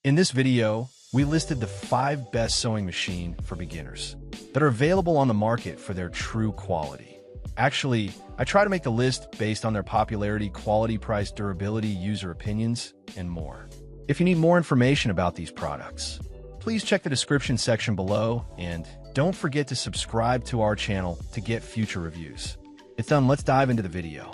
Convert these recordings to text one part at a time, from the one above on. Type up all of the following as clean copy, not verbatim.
In this video, we listed the 5 best sewing machine for beginners that are available on the market for their true quality. Actually, I try to make the list based on their popularity, quality, price, durability, user opinions, and more. If you need more information about these products, please check the description section below, and don't forget to subscribe to our channel to get future reviews. It's done, let's dive into the video.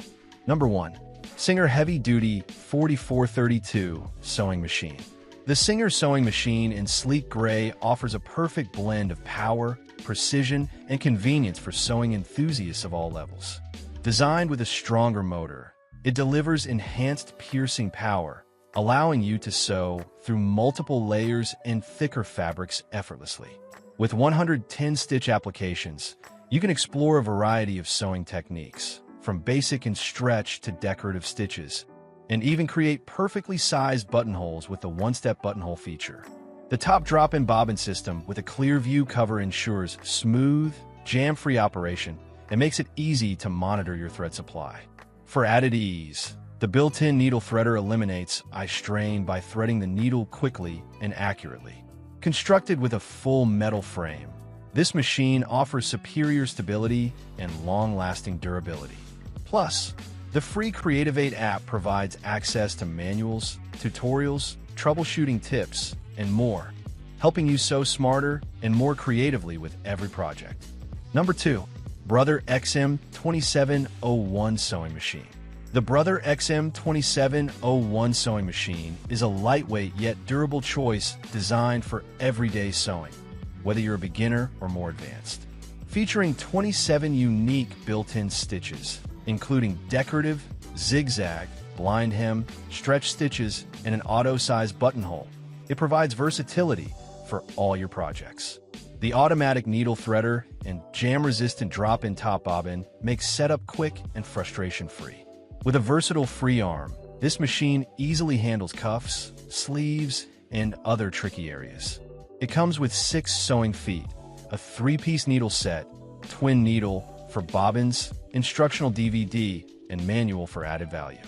Number 1. Singer Heavy Duty 4432 Sewing Machine. The Singer sewing machine in sleek gray offers a perfect blend of power, precision, and convenience for sewing enthusiasts of all levels. Designed with a stronger motor, it delivers enhanced piercing power, allowing you to sew through multiple layers and thicker fabrics effortlessly. With 110 stitch applications, you can explore a variety of sewing techniques, from basic and stretch to decorative stitches, and even create perfectly sized buttonholes with the one-step buttonhole feature. The top drop-in bobbin system with a clear view cover ensures smooth, jam-free operation and makes it easy to monitor your thread supply. For added ease, the built-in needle threader eliminates eye strain by threading the needle quickly and accurately. Constructed with a full metal frame, this machine offers superior stability and long-lasting durability. Plus, the free Creativate app provides access to manuals, tutorials, troubleshooting tips, and more, helping you sew smarter and more creatively with every project. Number 2. Brother XM2701 Sewing Machine. The Brother XM2701 Sewing Machine is a lightweight yet durable choice designed for everyday sewing, whether you're a beginner or more advanced. Featuring 27 unique built-in stitches, including decorative, zigzag, blind hem, stretch stitches, and an auto-sized buttonhole, it provides versatility for all your projects. The automatic needle threader and jam-resistant drop-in top bobbin makes setup quick and frustration-free. With a versatile free arm, this machine easily handles cuffs, sleeves, and other tricky areas. It comes with 6 sewing feet, a 3-piece needle set, twin needle for bobbins, instructional DVD, and manual for added value.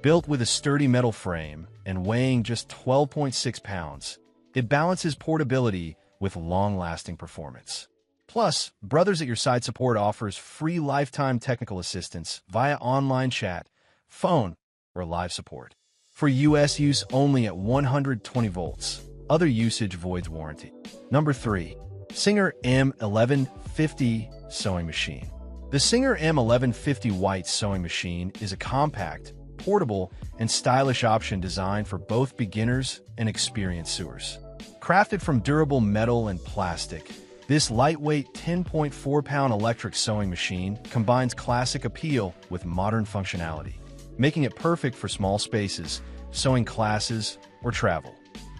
Built with a sturdy metal frame and weighing just 12.6 pounds, it balances portability with long-lasting performance. Plus, Brothers at Your Side Support offers free lifetime technical assistance via online chat, phone, or live support. For US use only at 120 volts. Other usage voids warranty. Number 3. Singer M1150 Sewing Machine. The Singer M1150 White Sewing Machine is a compact, portable, and stylish option designed for both beginners and experienced sewers. Crafted from durable metal and plastic, this lightweight 10.4-pound electric sewing machine combines classic appeal with modern functionality, making it perfect for small spaces, sewing classes, or travel.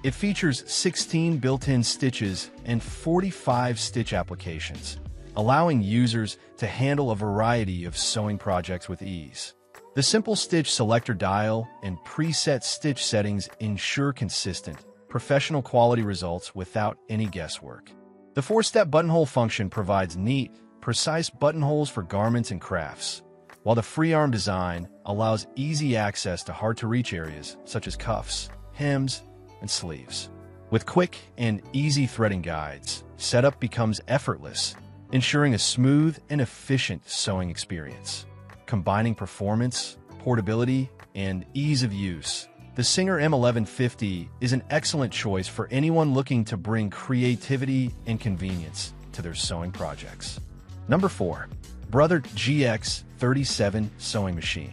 It features 16 built-in stitches and 45 stitch applications, allowing users to handle a variety of sewing projects with ease. The simple stitch selector dial and preset stitch settings ensure consistent, professional quality results without any guesswork. The 4-step buttonhole function provides neat, precise buttonholes for garments and crafts, while the free arm design allows easy access to hard-to-reach areas such as cuffs, hems, and sleeves. With quick and easy threading guides, setup becomes effortless, ensuring a smooth and efficient sewing experience. Combining performance, portability, and ease of use, the Singer M1150 is an excellent choice for anyone looking to bring creativity and convenience to their sewing projects. Number 4. Brother GX37 Sewing Machine.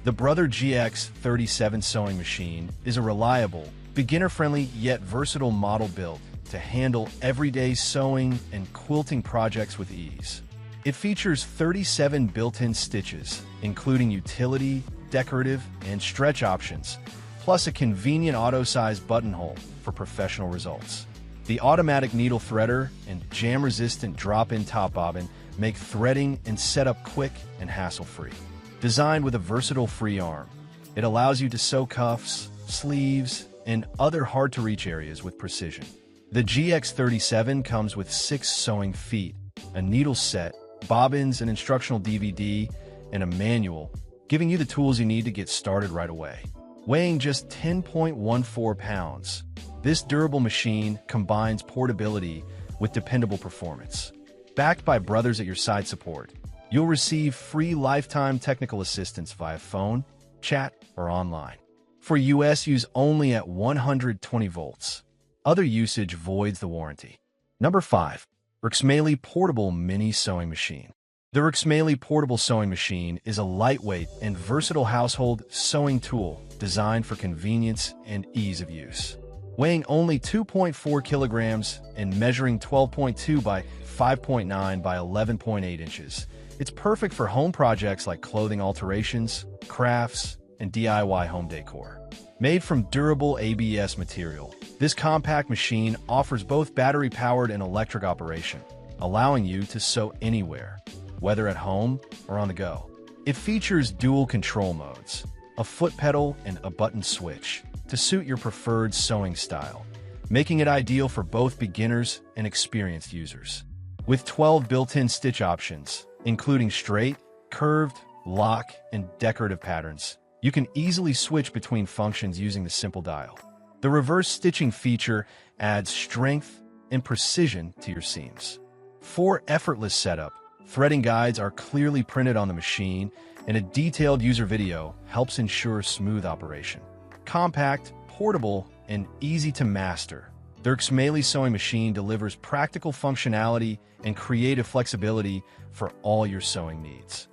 The Brother GX37 Sewing Machine is a reliable, beginner-friendly yet versatile model built to handle everyday sewing and quilting projects with ease. It features 37 built-in stitches, including utility, decorative, and stretch options, plus a convenient auto-sized buttonhole for professional results. The automatic needle threader and jam-resistant drop-in top bobbin make threading and setup quick and hassle-free. Designed with a versatile free arm, it allows you to sew cuffs, sleeves, and other hard-to-reach areas with precision. The GX37 comes with 6 sewing feet, a needle set, bobbins, an instructional DVD, and a manual, giving you the tools you need to get started right away. Weighing just 10.14 pounds, This durable machine combines portability with dependable performance. Backed by brothers at your side support, you'll receive free lifetime technical assistance via phone, chat, or online. For US use only at 120 volts. Other usage voids the warranty. Number 5. Rxmeili Portable Mini Sewing Machine. The Rxmeili Portable Sewing Machine is a lightweight and versatile household sewing tool designed for convenience and ease of use. Weighing only 2.4 kilograms and measuring 12.2 by 5.9 by 11.8 inches, it's perfect for home projects like clothing alterations, crafts, and DIY home decor. Made from durable ABS material, this compact machine offers both battery-powered and electric operation, allowing you to sew anywhere, whether at home or on the go. It features dual control modes, a foot pedal and a button switch to suit your preferred sewing style, making it ideal for both beginners and experienced users. With 12 built-in stitch options, including straight, curved, lock, and decorative patterns, you can easily switch between functions using the simple dial. The reverse stitching feature adds strength and precision to your seams. For effortless setup, threading guides are clearly printed on the machine, and a detailed user video helps ensure smooth operation. Compact, portable, and easy to master, the Rxmeili sewing machine delivers practical functionality and creative flexibility for all your sewing needs.